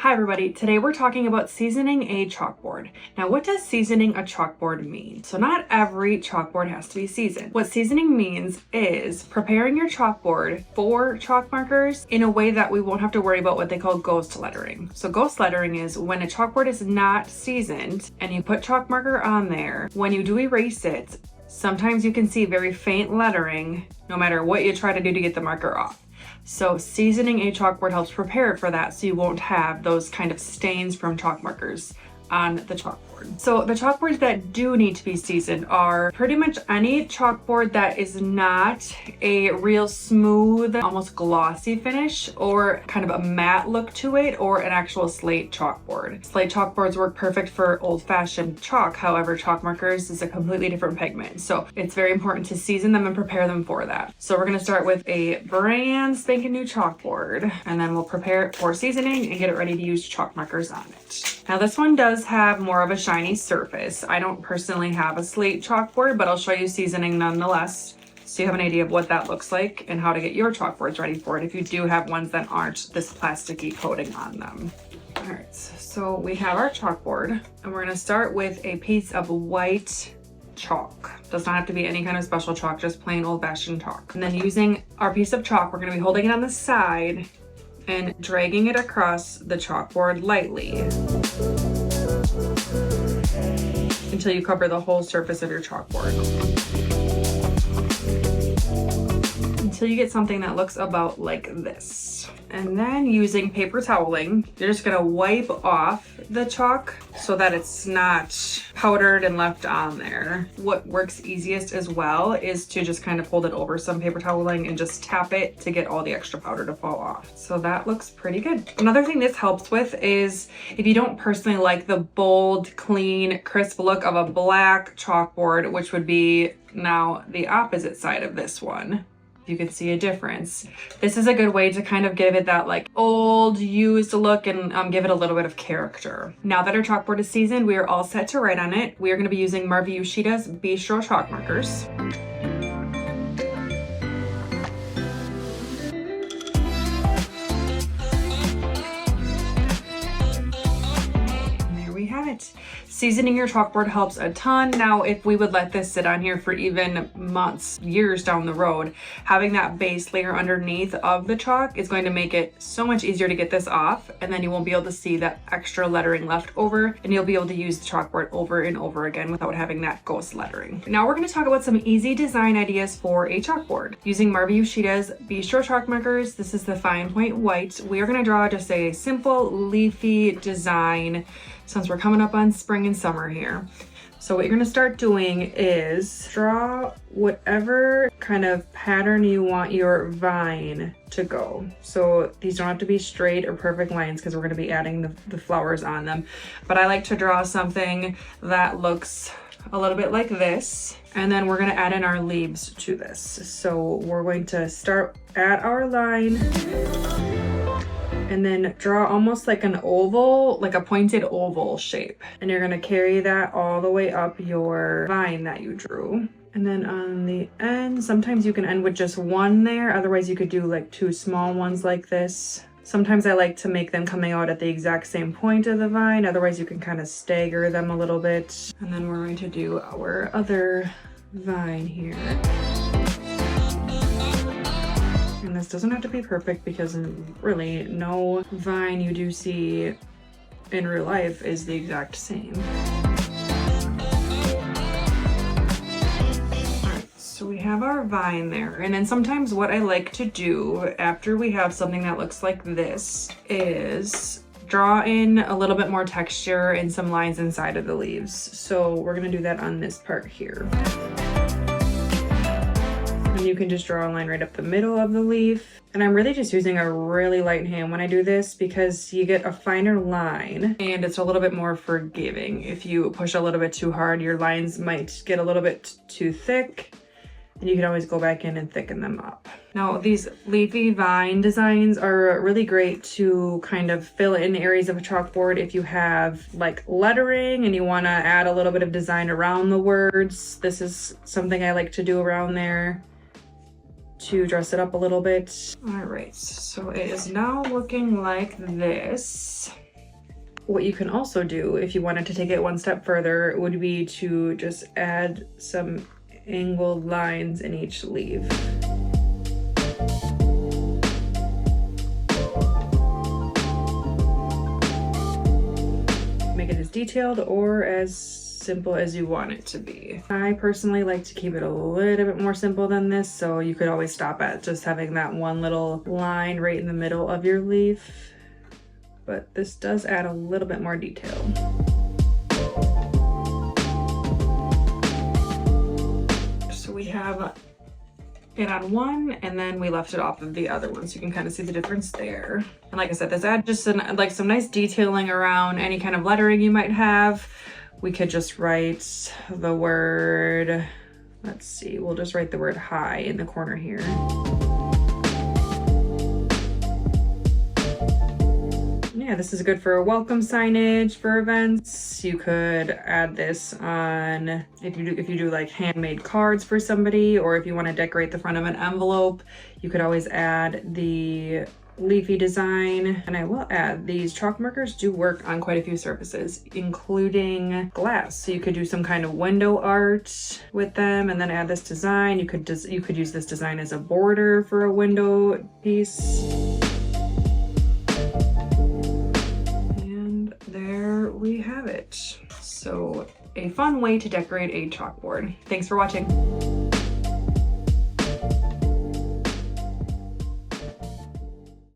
Hi everybody, today we're talking about seasoning a chalkboard. Now what does seasoning a chalkboard mean? So not every chalkboard has to be seasoned. What seasoning means is preparing your chalkboard for chalk markers in a way that we won't have to worry about what they call ghost lettering. So ghost lettering is when a chalkboard is not seasoned and you put chalk marker on there, when you do erase it, sometimes you can see very faint lettering no matter what you try to do to get the marker off. So seasoning a chalkboard helps prepare it for that so you won't have those kind of stains from chalk markers on the chalkboard. So the chalkboards that do need to be seasoned are pretty much any chalkboard that is not a real smooth, almost glossy finish or kind of a matte look to it, or an actual slate chalkboard. Slate chalkboards work perfect for old-fashioned chalk. However, chalk markers is a completely different pigment. So it's very important to season them and prepare them for that. So we're gonna start with a brand spanking new chalkboard, and then we'll prepare it for seasoning and get it ready to use chalk markers on it. Now this one does have more of a shiny surface. I don't personally have a slate chalkboard, but I'll show you seasoning nonetheless, so you have an idea of what that looks like and how to get your chalkboards ready for it if you do have ones that aren't this plasticky coating on them. All right, so we have our chalkboard, and we're gonna start with a piece of white chalk. Does not have to be any kind of special chalk, just plain old-fashioned chalk. And then using our piece of chalk, we're gonna be holding it on the side and dragging it across the chalkboard lightly until you cover the whole surface of your chalkboard. Until you get something that looks about like this. And then using paper toweling, you're just gonna wipe off the chalk so that it's not powdered and left on there. What works easiest as well is to just kind of hold it over some paper toweling and just tap it to get all the extra powder to fall off. So that looks pretty good. Another thing this helps with is if you don't personally like the bold, clean, crisp look of a black chalkboard, which would be now the opposite side of this one. You can see a difference. This is a good way to kind of give it that like old used look and give it a little bit of character. Now that our chalkboard is seasoned, we are all set to write on it. We are going to be using Marvy Uchida's Bistro chalk markers. Have it. Seasoning your chalkboard helps a ton. Now, if we would let this sit on here for even months, years down the road, having that base layer underneath of the chalk is going to make it so much easier to get this off, and then you won't be able to see that extra lettering left over, and you'll be able to use the chalkboard over and over again without having that ghost lettering. Now we're going to talk about some easy design ideas for a chalkboard. Using Marvy Uchida's Bistro chalk markers, this is the fine point white. We are going to draw just a simple leafy design since we're coming up on spring and summer here. So what you're gonna start doing is draw whatever kind of pattern you want your vine to go. So these don't have to be straight or perfect lines because we're gonna be adding the flowers on them. But I like to draw something that looks a little bit like this. And then we're gonna add in our leaves to this. So we're going to start at our line and then draw almost like an oval, like a pointed oval shape. And you're gonna carry that all the way up your vine that you drew. And then on the end, sometimes you can end with just one there. Otherwise you could do like two small ones like this. Sometimes I like to make them coming out at the exact same point of the vine. Otherwise you can kind of stagger them a little bit. And then we're going to do our other vine here. And this doesn't have to be perfect because really no vine you do see in real life is the exact same. Alright, so we have our vine there. And then sometimes what I like to do after we have something that looks like this is draw in a little bit more texture and some lines inside of the leaves. So we're gonna do that on this part here. And you can just draw a line right up the middle of the leaf. And I'm really just using a really light hand when I do this because you get a finer line and it's a little bit more forgiving. If you push a little bit too hard, your lines might get a little bit too thick, and you can always go back in and thicken them up. Now these leafy vine designs are really great to kind of fill in areas of a chalkboard if you have like lettering and you want to add a little bit of design around the words. This is something I like to do around there to dress it up a little bit. All right, so it is now looking like this. what you can also do if you wanted to take it one step further would be to just add some angled lines in each leaf. Make it as detailed or as simple as you want it to be. I personally like to keep it a little bit more simple than this, so you could always stop at just having that one little line right in the middle of your leaf. But this does add a little bit more detail. So we have it on one, and then we left it off of the other one, so you can kind of see the difference there. And like I said, this adds just like some nice detailing around any kind of lettering you might have. We could just write the word, let's see, we'll just write the word hi in the corner here. Yeah, this is good for welcome signage for events. You could add this on if you do like handmade cards for somebody, or if you want to decorate the front of an envelope, you could always add the leafy design. And I will add, these chalk markers do work on quite a few surfaces, including glass. So you could do some kind of window art with them and then add this design. You could use this design as a border for a window piece. There we have it. So a fun way to decorate a chalkboard. Thanks for watching.